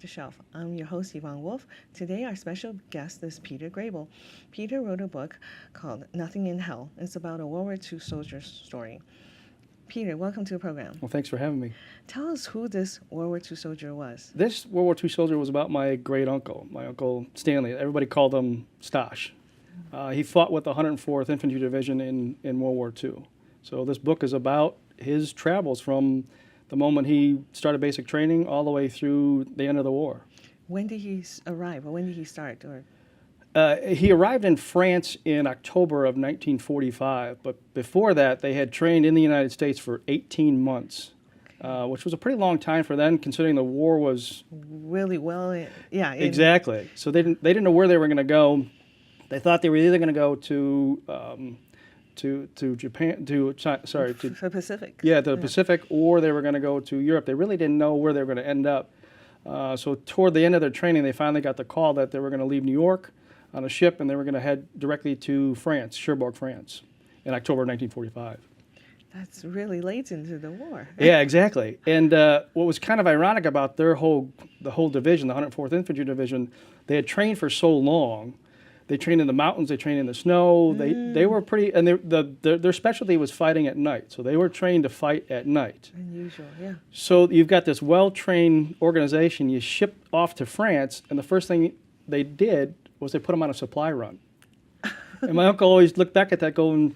the Shelf. I'm your host, Yvonne Wolf. Today, our special guest is Peter Grable. Peter wrote a book called Nothing in Hell. It's about a World War II soldier's story. Peter, welcome to the program. Well, thanks for having me. Tell us who this World War II soldier was. This World War II soldier was about my great uncle, my Uncle Stanley. Everybody called him Stosh. He fought with the 104th Infantry Division in World War II. So this book is about his travels from the moment he started basic training all the way through the end of the war. When did he arrive, or when did he start? Or he arrived in France in October of 1945, but before that they had trained in the United States for 18 months, which was a pretty long time for them, considering the war was really well, yeah. Exactly. So they didn't know where they were going to go. They thought they were either going to go to Japan, for Pacific. Yeah, the Pacific, or they were going to go to Europe. They really didn't know where they were going to end up. So toward the end of their training, they finally got the call that they were going to leave New York on a ship, and they were going to head directly to France, Cherbourg, France, in October 1945. That's really late into the war. Yeah, exactly. And what was kind of ironic about the whole division, the 104th Infantry Division, they had trained for so long. They trained in the mountains. They trained in the snow. They were pretty, and their specialty was fighting at night. So they were trained to fight at night. Unusual, yeah. So you've got this well-trained organization. You ship off to France, and the first thing they did was they put them on a supply run. And my uncle always looked back at that, going,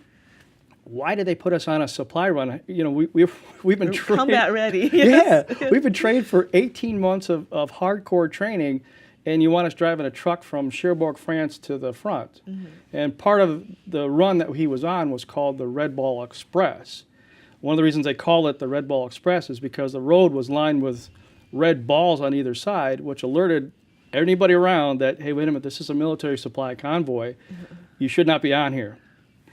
"Why did they put us on a supply run? You know, we've been trained, combat ready." Yes. Yeah, we've been trained for 18 months of hardcore training." And you want us driving a truck from Cherbourg, France to the front. Mm-hmm. And part of the run that he was on was called the Red Ball Express. One of the reasons they call it the Red Ball Express is because the road was lined with red balls on either side, which alerted anybody around that, hey, wait a minute, this is a military supply convoy. Mm-hmm. You should not be on here.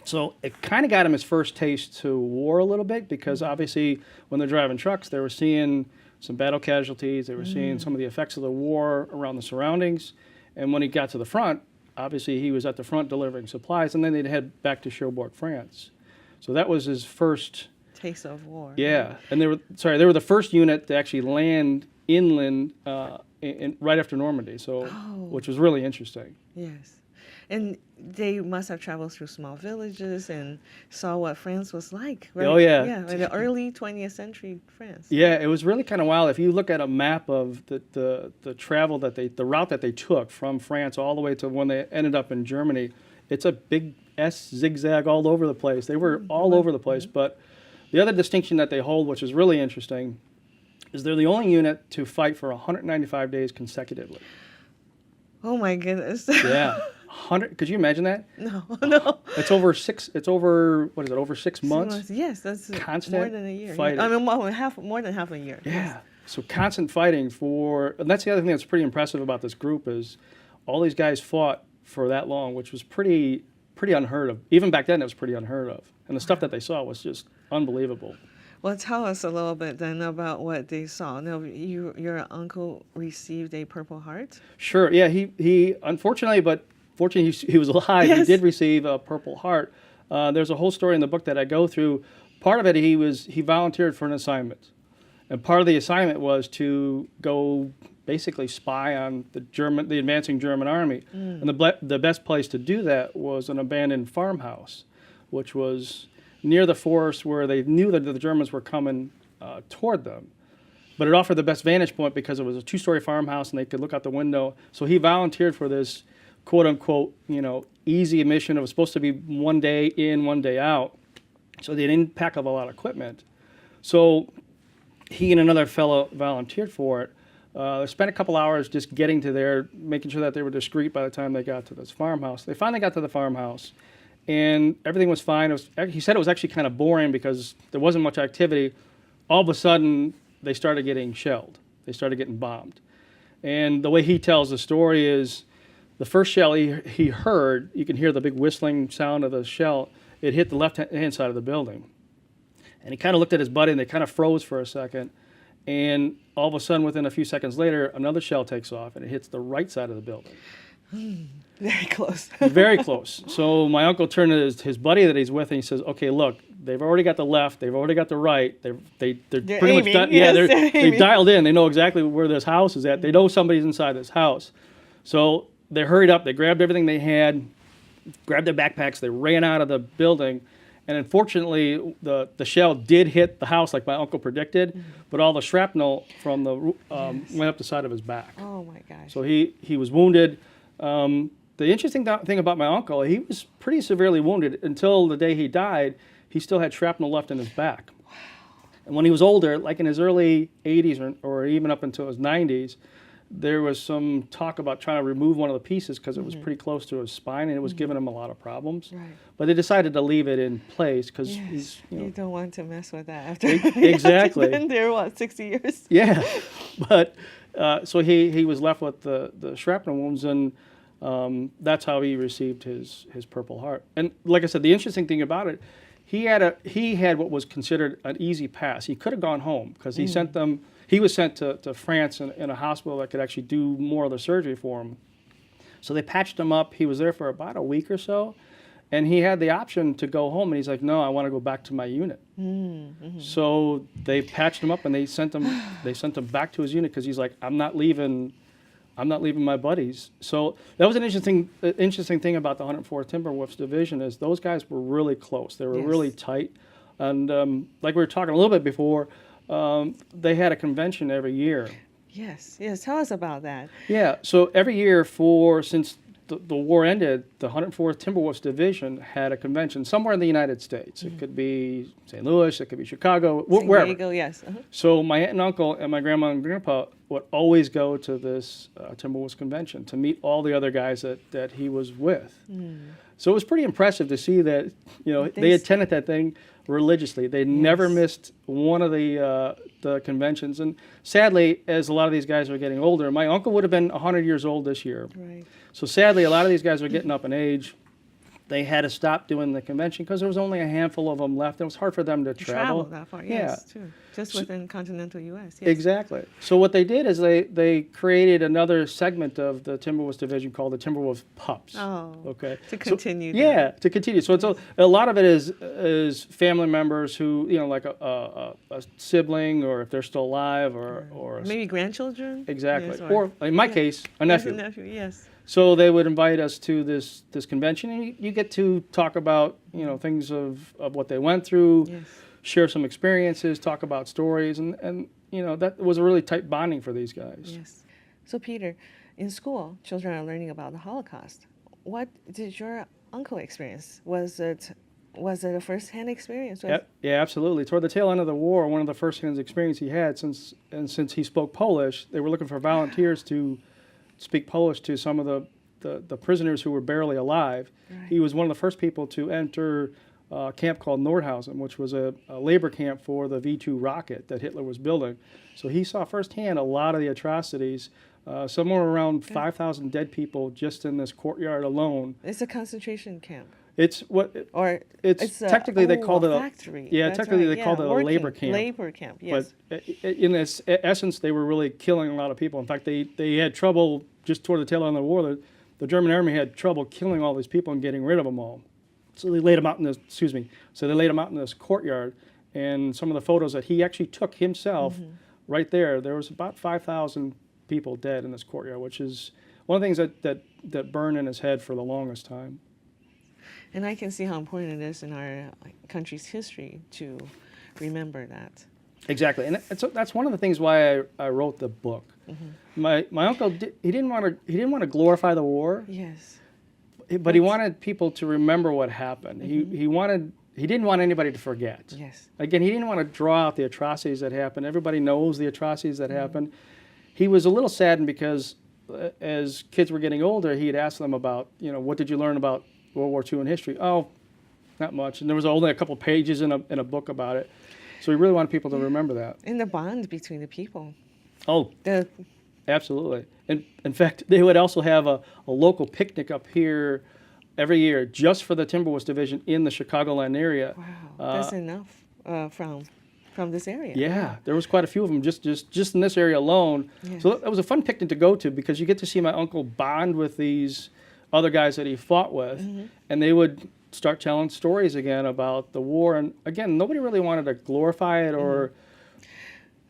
So it kind of got him his first taste to war a little bit, because obviously when they're driving trucks, they were seeing some battle casualties. They were seeing some of the effects of the war around the surroundings. And when he got to the front, obviously he was at the front delivering supplies, and then they'd head back to Cherbourg, France. So that was his first taste of war. Yeah, and they were the first unit to actually land inland right after Normandy. So, which was really interesting. Yes. And they must have traveled through small villages and saw what France was like, right? Oh, yeah. Yeah, in the early 20th century France. Yeah, it was really kind of wild. If you look at a map of the travel the route that they took from France all the way to when they ended up in Germany, it's a big S zigzag all over the place. They were all over the place. But the other distinction that they hold, which is really interesting, is they're the only unit to fight for 195 days consecutively. Oh my goodness. Yeah. Could you imagine that? No. It's over 6 months? Yes, that's constant more than a year. fighting. I mean, more than half a year. Yeah. Yes. So constant fighting and that's the other thing that's pretty impressive about this group, is all these guys fought for that long, which was pretty unheard of. Even back then, it was pretty unheard of. And the stuff that they saw was just unbelievable. Well, tell us a little bit then about what they saw. Now, your uncle received a Purple Heart? Sure. Yeah, he unfortunately, but fortunately he was alive. Yes. He did receive a Purple Heart. There's a whole story in the book that I go through. Part of it, he volunteered for an assignment. And part of the assignment was to go basically spy on the advancing German army. And the best place to do that was an abandoned farmhouse, which was near the forest where they knew that the Germans were coming toward them. But it offered the best vantage point because it was a 2-story farmhouse and they could look out the window. So he volunteered for this quote-unquote, easy mission. It was supposed to be 1 day in, 1 day out. So they didn't pack up a lot of equipment. So he and another fellow volunteered for it. They spent a couple hours just getting to there, making sure that they were discreet by the time they got to this farmhouse. They finally got to the farmhouse, and everything was fine. He said it was actually kind of boring because there wasn't much activity. All of a sudden, they started getting shelled. They started getting bombed. And the way he tells the story is the first shell he heard, you can hear the big whistling sound of the shell. It hit the left-hand side of the building. And he kind of looked at his buddy, and they kind of froze for a second. And all of a sudden, within a few seconds later, another shell takes off, and it hits the right side of the building. Very close. Very close. So my uncle turned to his buddy that he's with, and he says, okay, look, they've already got the left, they've already got the right. They're pretty aiming, much done. yes, Yeah, they're they aiming. dialed in. They know exactly where this house is at. They know somebody's inside this house. So they hurried up. They grabbed everything they had, grabbed their backpacks. They ran out of the building. And unfortunately, the shell did hit the house like my uncle predicted, but all the shrapnel from the went up the side of his back. Oh my gosh. So he was wounded. The interesting thing about my uncle, he was pretty severely wounded until the day he died. He still had shrapnel left in his back. Wow. And when he was older, like in his early 80s or even up until his 90s, there was some talk about trying to remove one of the pieces because it was pretty close to his spine and it was giving him a lot of problems. Right. But they decided to leave it in place because he's, you don't want to mess with that after exactly. been there, what, 60 years? Yeah, but so he was left with the shrapnel wounds, and that's how he received his Purple Heart. And like I said, the interesting thing about it, he had what was considered an easy pass. He could have gone home because he sent them. He was sent to France in a hospital that could actually do more of the surgery for him. So they patched him up. He was there for about a week or so, and he had the option to go home. And he's like, "No, I want to go back to my unit." So they patched him up and they sent him. They sent him back to his unit because he's like, "I'm not leaving my buddies." So that was an interesting thing about the 104th Timberwolves Division is those guys were really close. They were really tight, and like we were talking a little bit before. They had a convention every year. Yes. Tell us about that. Yeah, so every year since the war ended, the 104th Timberwolves Division had a convention somewhere in the United States. It could be St. Louis, it could be Chicago, wherever. Diego, yes. So my aunt and uncle and my grandma and grandpa would always go to this Timberwolves convention to meet all the other guys that he was with. So it was pretty impressive to see that they attended that thing religiously. They never missed one of the conventions. And sadly, as a lot of these guys are getting older, my uncle would have been 100 years old this year. Right. So sadly, a lot of these guys are getting up in age. They had to stop doing the convention because there was only a handful of them left. It was hard for them to travel. That far, yes, too. Just within continental U.S. Yes. Exactly. So what they did is they created another segment of the Timberwolves division called the Timberwolves Pups. Oh. Okay. To continue. To continue. So it's a lot of it is family members who like a sibling, or if they're still alive, or maybe grandchildren. Exactly. Yes, or in my case, a nephew. Yes, a nephew. Yes. So they would invite us to this convention, and you get to talk about things of what they went through, share some experiences, talk about stories, and that was a really tight bonding for these guys. Yes. So Peter, in school, children are learning about the Holocaust. What did your uncle experience? Was it a first-hand experience? Yeah, absolutely. Toward the tail end of the war, one of the first-hand experiences he had, since he spoke Polish, they were looking for volunteers to speak Polish to some of the prisoners who were barely alive. Right. He was one of the first people to enter a camp called Nordhausen, which was a labor camp for the V-2 rocket that Hitler was building. So he saw firsthand a lot of the atrocities, somewhere around 5,000 dead people just in this courtyard alone. It's a concentration camp. It's technically they called it a factory. Yeah, technically they called it a labor camp. Labor camp, yes. But in its essence, they were really killing a lot of people. In fact, they had trouble just toward the tail end of the war. The German army had trouble killing all these people and getting rid of them all. So they laid them out in this. So they laid them out in this courtyard, and some of the photos that he actually took himself, right there was about 5,000 people dead in this courtyard, which is one of the things that burned in his head for the longest time. And I can see how important it is in our country's history to remember that. Exactly, and that's one of the things why I wrote the book. My uncle he didn't want to glorify the war. Yes. But he wanted people to remember what happened. He didn't want anybody to forget. Yes. Again, he didn't want to draw out the atrocities that happened. Everybody knows the atrocities that happened. He was a little saddened because as kids were getting older, he'd ask them about, what did you learn about World War II in history? Oh, not much. And there was only a couple pages in a book about it. So he really wanted people to remember that. And the bond between the people. Oh, absolutely. And in fact, they would also have a local picnic up here every year just for the Timberwolves division in the Chicagoland area. Wow, that's enough from this area. Yeah, there was quite a few of them just in this area alone. Yes. So that was a fun picnic to go to because you get to see my uncle bond with these other guys that he fought with, and they would start telling stories again about the war. And again, nobody really wanted to glorify it or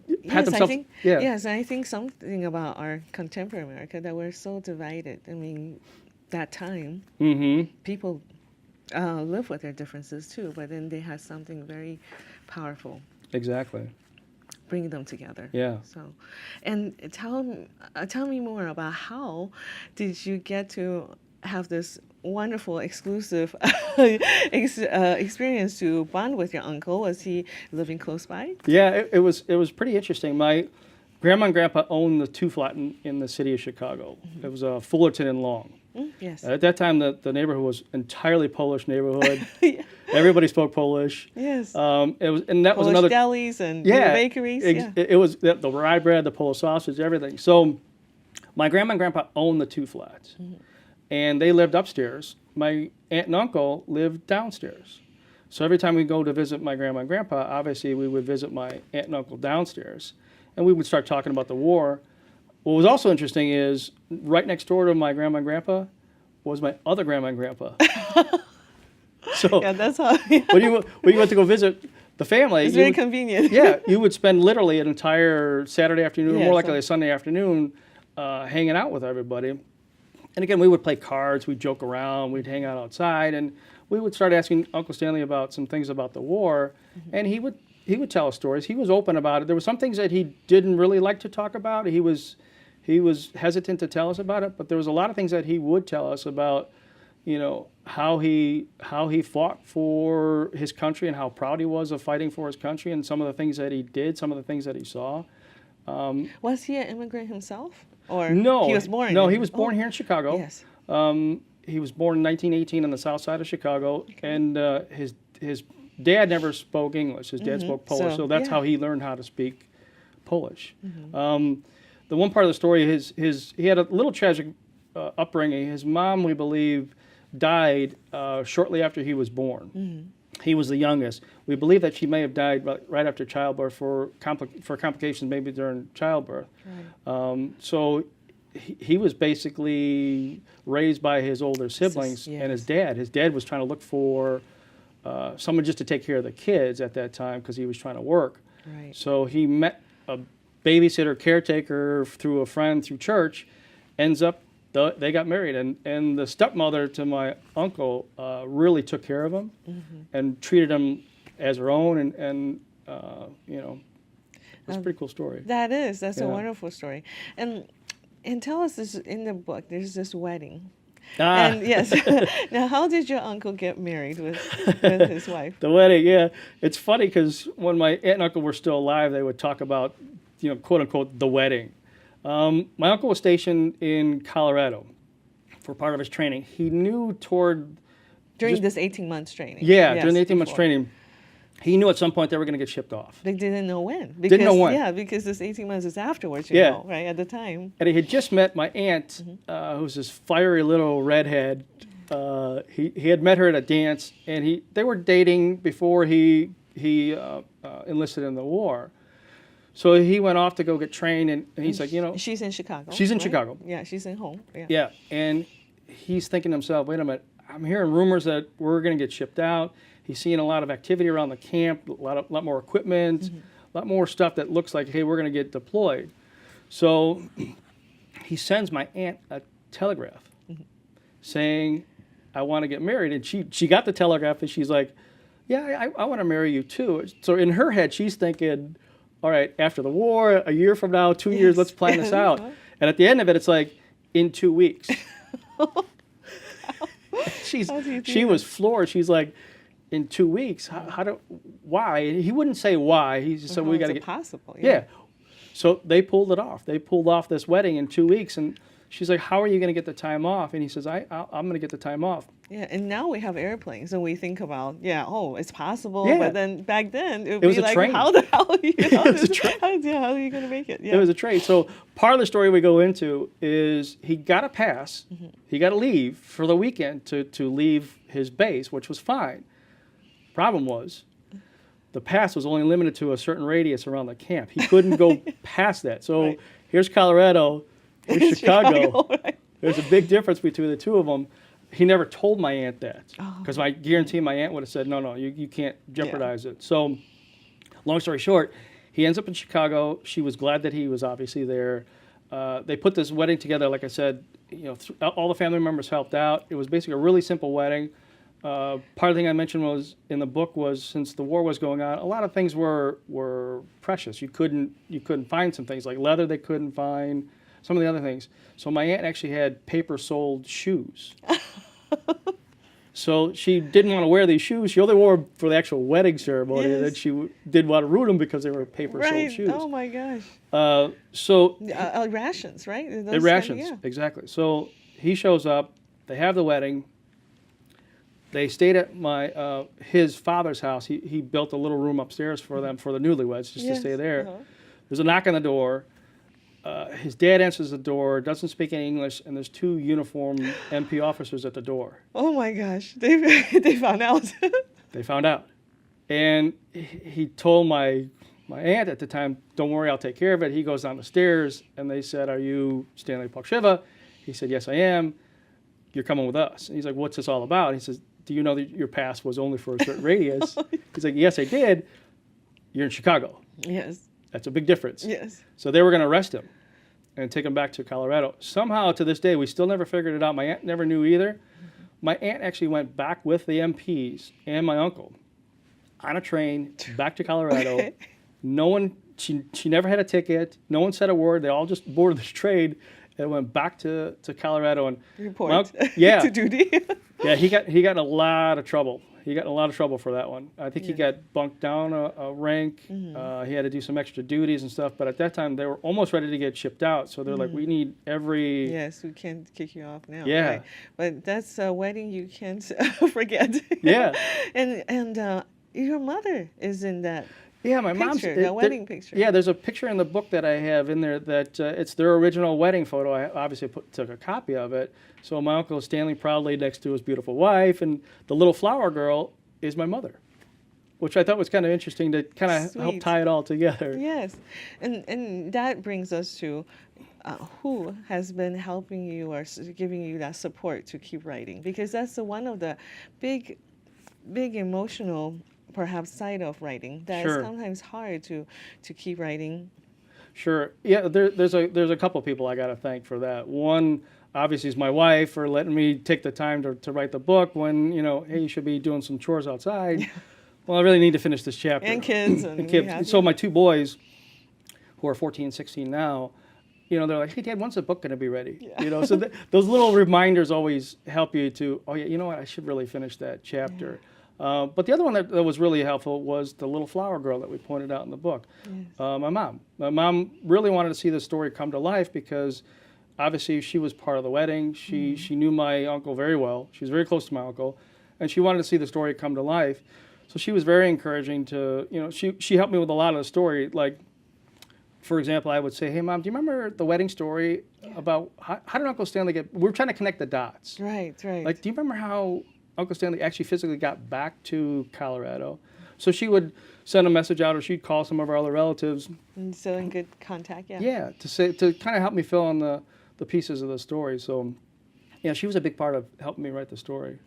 pat Yes, I themselves. think Yeah. yes, I think something about our contemporary America that we're so divided. I mean, that time Mm-hmm. people live with their differences too, but then they had something very powerful Exactly. bringing them together. Yeah. So, and tell me more about how did you get to have this wonderful exclusive experience to bond with your uncle? Was he living close by? Yeah, it was pretty interesting. My grandma and grandpa owned the 2-flat in the city of Chicago. It was Fullerton and Long. Yes. At that time, the neighborhood was entirely Polish neighborhood. Yeah. Everybody spoke Polish. Yes. It was, and that was Polish another. delis and Yeah, bakeries. Yeah. it was the rye bread, the Polish sausage, everything. So, my grandma and grandpa owned the 2-flats, and they lived upstairs. My aunt and uncle lived downstairs. So every time we go to visit my grandma and grandpa, obviously we would visit my aunt and uncle downstairs, and we would start talking about the war. What was also interesting is right next door to my grandma and grandpa was my other grandma and grandpa. So Yeah, that's how. Yeah. when you went to go visit the family, It's you very would- convenient. yeah, you would spend literally an entire Saturday afternoon, Yeah, more likely so- a Sunday afternoon, hanging out with everybody. And again, we would play cards, we'd joke around, we'd hang out outside, and we would start asking Uncle Stanley about some things about the war, and he would tell us stories. He was open about it. There were some things that he didn't really like to talk about. He was hesitant to tell us about it, but there was a lot of things that he would tell us about, how he fought for his country and how proud he was of fighting for his country, and some of the things that he did, some of the things that he saw. Was he an immigrant himself, or No, he was born? No, in- he was born here in Chicago. Yes. He was born in 1918 on the south side of Chicago, and his dad never spoke English. His dad spoke Polish, so that's yeah. how he learned how to speak Polish. The one part of the story, he had a little tragic upbringing. His mom, we believe, died shortly after he was born. He was the youngest. We believe that she may have died right after childbirth for complications maybe during childbirth. Right. So he was basically raised by his older siblings Yes. and his dad. His dad was trying to look for someone just to take care of the kids at that time because he was trying to work. Right. So he met a babysitter caretaker through a friend through church, ends up they got married, and the stepmother to my uncle really took care of him and treated him as her own, and it's a pretty cool story. That's a Yeah. wonderful story, and tell us this in the book. There's this wedding, Ah. and yes. Now, how did your uncle get married with his wife? The wedding, yeah. It's funny because when my aunt and uncle were still alive, they would talk about, quote unquote, the wedding. My uncle was stationed in Colorado for part of his training. He knew During this 18 months training. during the Yes, 18 months before. training, he knew at some point they were going to get shipped off. They didn't know when. Because, Didn't know when. Yeah, because this 18 months is afterwards, Yeah. right, at the time. And he had just met my aunt, who's this fiery little redhead. He had met her at a dance, and they were dating before he enlisted in the war. So he went off to go get trained, and he's like, She's in Chicago. She's in right? Chicago. Yeah, she's in home. Yeah. yeah. And he's thinking to himself, wait a minute, I'm hearing rumors that we're going to get shipped out. He's seeing a lot of activity around the camp, a lot more equipment, a lot more stuff that looks like, hey, we're going to get deployed. So he sends my aunt a telegraph saying, I want to get married. And she got the telegraph, and she's like, yeah, I want to marry you too. So in her head, she's thinking, all right, after the war, a year from now, 2 years, let's plan this out. And at the end of it, it's like, in 2 weeks. How do you do She that? was floored. She's like, in 2 weeks? Why? And he wouldn't say why. He just said, we got to get. Possible. Yeah. So they pulled it off. They pulled off this wedding in 2 weeks. And she's like, how are you going to get the time off? And he says, I'm going to get the time off. Yeah, and now we have airplanes, and we think about, it's possible. Yeah. But then back then, it would It was be a like, train. how the hell are you It was a train. how are you going to make it? Yeah. It was a trade. So part of the story we go into is he got a pass. He got a leave for the weekend to leave his base, which was fine. Problem was, the pass was only limited to a certain radius around the camp. He couldn't go past that. So Right. here's Colorado, here's Chicago. Right. There's a big difference between the two of them. he never told my aunt that, Oh. because I guarantee my aunt would have said, no, you can't jeopardize it. So, long story short, he ends up in Chicago. She was glad that he was obviously there. They put this wedding together, like I said, all the family members helped out. It was basically a really simple wedding. Part of the thing I mentioned was in the book was, since the war was going on, a lot of things were precious. You couldn't find some things like leather. They couldn't find some of the other things. So my aunt actually had paper-soled shoes. So she didn't want to wear these shoes. She only wore them for the actual wedding ceremony, and then she did want to ruin them because they were paper-soled shoes. Oh my gosh. So Rations, right? Those rations, exactly. So he shows up. They have the wedding. They stayed at his father's house. He built a little room upstairs for them, for the newlyweds, just to stay there. There's a knock on the door. His dad answers the door, doesn't speak any English, and there's 2 uniformed MP officers at the door. Oh my gosh, they found out. They found out. And he told my aunt at the time, don't worry, I'll take care of it. He goes down the stairs, and they said, are you Stanley Pakshiva? He said, yes, I am. You're coming with us. And he's like, what's this all about? He says, do you know that your pass was only for a certain radius? He's like, yes, I did. You're in Chicago. Yes. That's a big difference. Yes. So they were going to arrest him and take him back to Colorado. Somehow, to this day, we still never figured it out. My aunt never knew either. My aunt actually went back with the MPs and my uncle on a train back to Colorado. Okay. No one, she never had a ticket. No one said a word. They all just boarded this train and went back to Colorado. And report to duty. Yeah, he got in a lot of trouble. He got in a lot of trouble for that one. I think he got bumped down a rank. He had to do some extra duties and stuff. But at that time, they were almost ready to get shipped out. So they're like, we need every... Yes, we can't kick you off now. Yeah. Right? But that's a wedding you can't forget. Yeah. And your mother is in that my mom's... the wedding picture. Yeah, there's a picture in the book that I have in there that it's their original wedding photo. I obviously took a copy of it. So my uncle is standing proudly next to his beautiful wife, and the little flower girl is my mother, which I thought was kind of interesting to kind of help tie it all together. Yes, and that brings us to who has been helping you or giving you that support to keep writing, because that's one of the big emotional perhaps side of writing that is sometimes hard to keep writing. Sure. Yeah, there's a couple people I got to thank for that. One, obviously, is my wife for letting me take the time to write the book when, hey, you should be doing some chores outside. Well, I really need to finish this chapter. And kids. And kids. So my 2 boys, who are 14 and 16 now, they're like, hey, Dad, when's the book going to be ready? Yeah. So those little reminders always help you to, oh, yeah, you know what, I should really finish that chapter. Yeah. But the other one that was really helpful was the little flower girl that we pointed out in the book. Yes. My mom. My mom really wanted to see the story come to life because obviously she was part of the wedding. She knew my uncle very well. She was very close to my uncle, and she wanted to see the story come to life. So she was very encouraging to, she helped me with a lot of the story. Like, for example, I would say, hey, Mom, do you remember the wedding story about how did Uncle Stanley we're trying to connect the dots. Right. Like, do you remember how Uncle Stanley actually physically got back to Colorado? So she would send a message out, or she'd call some of our other relatives. And so in good contact, Yeah, to kind of help me fill in the pieces of the story. So, yeah, she was a big part of helping me write the story.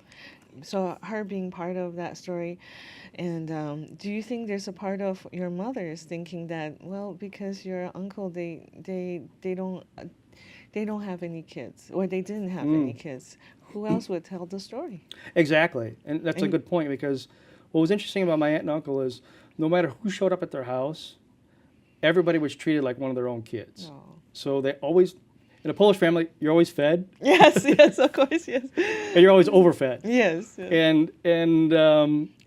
So her being part of that story, and do you think there's a part of your mother's thinking that, well, because your uncle, they don't have any kids, or they didn't have any kids, who else would tell the story? Exactly, and that's a good point, because what was interesting about my aunt and uncle is no matter who showed up at their house, everybody was treated like one of their own kids. Oh. So they always, in a Polish family, you're always fed. Yes, of course, yes. And you're always overfed. Yes. And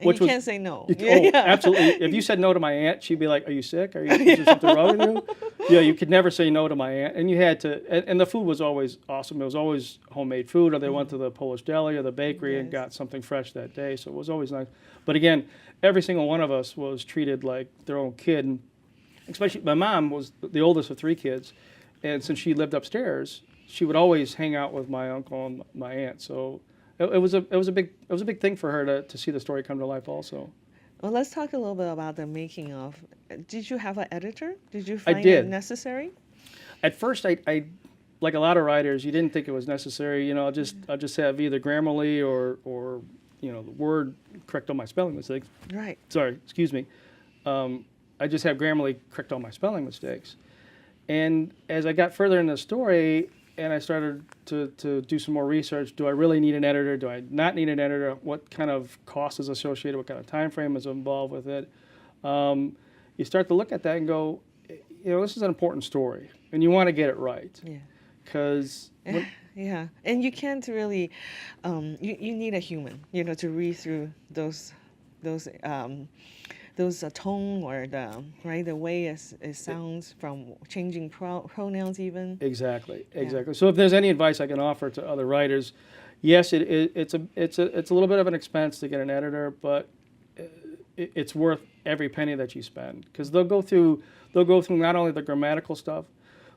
which you can't say no. Absolutely. If you said no to my aunt, she'd be like, "Are you sick? Is there something wrong with you?" Yeah, you could never say no to my aunt, and you had to. And the food was always awesome. It was always homemade food, or they went to the Polish deli or the bakery and got something fresh that day. So it was always nice. But again, every single one of us was treated like their own kid. And especially my mom was the oldest of 3 kids. And since she lived upstairs, she would always hang out with my uncle and my aunt. So it was a big thing for her to see the story come to life also. Well, let's talk a little bit about the making of. Did you have an editor? Did you find it necessary? At first, I like a lot of writers, you didn't think it was necessary. You know, I'll just have either Grammarly or you know, the Word correct all my spelling mistakes. Right. Sorry, excuse me. I just have Grammarly correct all my spelling mistakes. And as I got further in the story and I started to do some more research, do I really need an editor? Do I not need an editor? What kind of cost is associated? What kind of time frame is involved with it? You start to look at that and go, you know, this is an important story, and you want to get it right. Yeah. Because Yeah, and you can't really, you need a human, you know, to read through those tone or the way it sounds from changing pronouns even. Exactly. So if there's any advice I can offer to other writers, yes, it's a little bit of an expense to get an editor, but it's worth every penny that you spend, because they'll go through not only the grammatical stuff,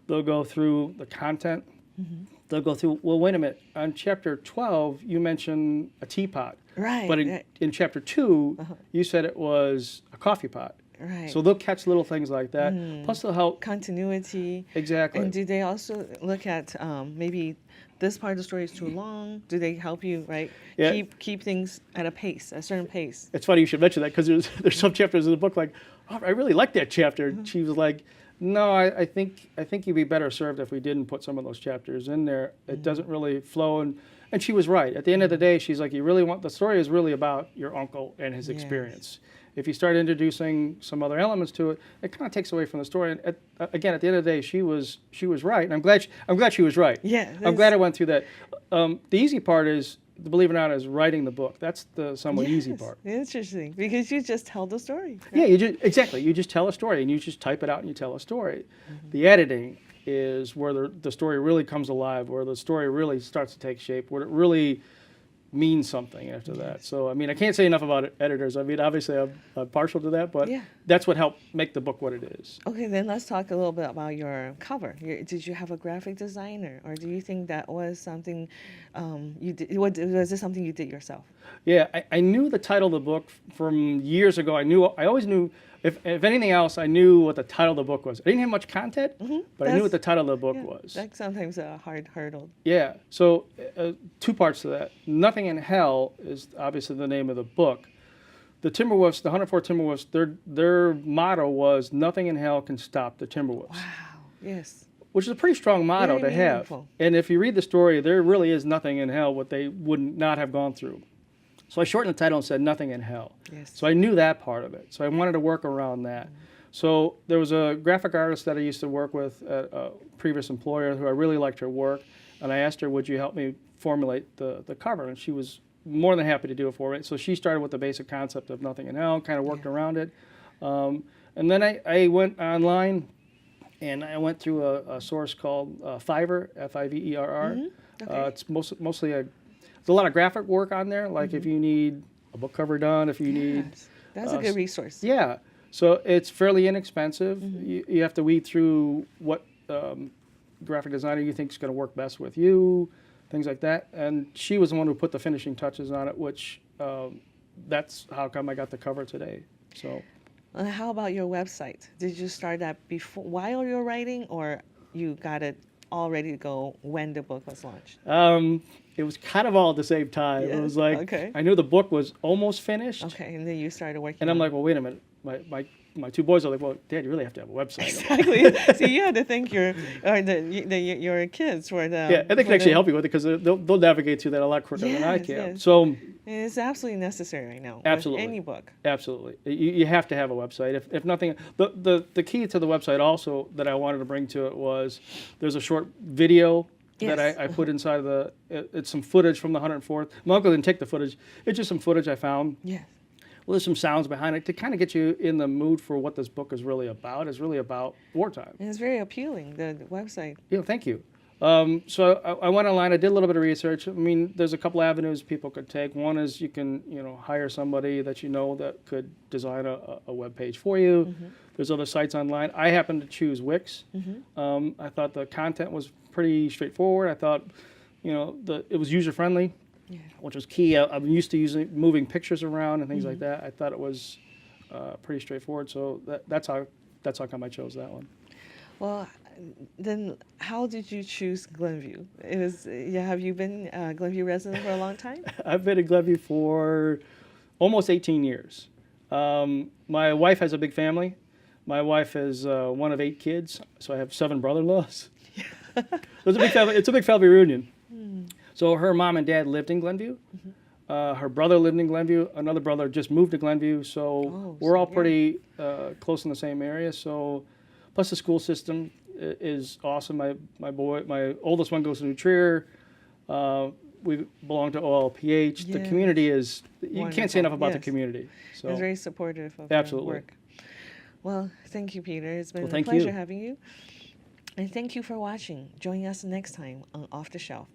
they'll go through the content. Mm-hmm. They'll go through, well, wait a minute, on chapter 12, you mentioned a teapot. Right. But in chapter 2, you said it was a coffee pot. Right. So they'll catch little things like that. Plus they'll help. Continuity. Exactly. And do they also look at maybe this part of the story is too long? Do they help you, right? Yeah. Keep things at a certain pace. It's funny you should mention that, because there's some chapters in the book like, oh, I really like that chapter. And she was like, no, I think you'd be better served if we didn't put some of those chapters in there. It doesn't really flow. And she was right. At the end of the day, she's like, the story is really about your uncle and his experience. If you start introducing some other elements to it, it kind of takes away from the story. And again, at the end of the day, she was right, and I'm glad she was right. Yeah, I'm glad I went through that. The easy part is, believe it or not, is writing the book. That's the somewhat easy part. Interesting, because you just tell the story. Right? Yeah, you just tell a story, and you just type it out and you tell a story. The editing is where the story really comes alive, where the story really starts to take shape, where it really means something after that. So, I mean, I can't say enough about editors. I mean, obviously I'm partial to that, but that's what helped make the book what it is. Okay, then let's talk a little bit about your cover. Did you have a graphic designer, or do you think that was something you did? Was this something you did yourself? Yeah, I knew the title of the book from years ago. I always knew, if anything else, I knew what the title of the book was. I didn't have much content, but I knew what the title of the book was. That's sometimes a hard hurdle. Yeah, so two parts to that. Nothing in Hell is obviously the name of the book. The Timberwolves, the 104 Timberwolves, their motto was, nothing in hell can stop the Timberwolves. Wow, yes. Which is a pretty strong motto Very to have. meaningful. And if you read the story, there really is nothing in hell what they would not have gone through. So I shortened the title and said, Nothing in Hell. Yes. So I knew that part of it. So I wanted to work around that. So there was a graphic artist that I used to work with at a previous employer who I really liked her work. And I asked her, would you help me formulate the cover? And she was more than happy to do it for me. So she started with the basic concept of Nothing in Hell, kind of worked around it. And then I went online, and I went through a source called Fiverr, Fiverr. Okay. It's mostly there's a lot of graphic work on there, like if you need a book cover done, if you need... That's a good resource. Yeah. So it's fairly inexpensive. You have to weed through what graphic designer you think is going to work best with you, things like that. And she was the one who put the finishing touches on it, which that's how come I got the cover today. So. How about your website? Did you start that while you were writing, or you got it all ready to go when the book was launched? It was kind of all at the same time. Yes. It was like, I knew the book was almost finished. Okay, and then you started working And I'm like, well, wait a minute. My two boys are like, well, Dad, you really have to have a website. Exactly. So you had to thank your kids for the... Yeah, and they can actually help you with it, because they'll navigate through that a lot quicker than I can. Yes. So it's absolutely necessary right now. Absolutely. With any book. Absolutely. You have to have a website. If nothing, the key to the website also that I wanted to bring to it was, there's a short video that I put inside of it's some footage from the 104th. My uncle didn't take the footage. It's just some footage I found. Yes. Well, there's some sounds behind it to kind of get you in the mood for what this book is really about. It's really about wartime. And it's very appealing, the website. Yeah, thank you. So I went online. I did a little bit of research. I mean, there's a couple avenues people could take. One is you can, hire somebody that that could design a web page for you. There's other sites online. I happened to choose Wix. I thought the content was pretty straightforward. I thought, it was user friendly, which was key. I'm used to moving pictures around and things like that. I thought it was pretty straightforward. So that's how come I chose that one. Well, Then how did you choose Glenview? It was, yeah, have you been a Glenview resident for a long time? I've been in Glenview for almost 18 years. My wife has a big family. My wife is one of 8 kids, so I have 7 brother-in-laws. It's a big family. It's a big family reunion. So her mom and dad lived in Glenview. Her brother lived in Glenview. Another brother just moved to Glenview. So we're all pretty close in the same area. So plus the school system is awesome. My oldest one goes to New Trier. We belong to OLPH. The community is, you can't say enough about the community. So it's very supportive of absolutely. your work. Well, thank you, Peter. It's been Well, a thank pleasure you. having you. And thank you for watching. Join us next time on Off the Shelf.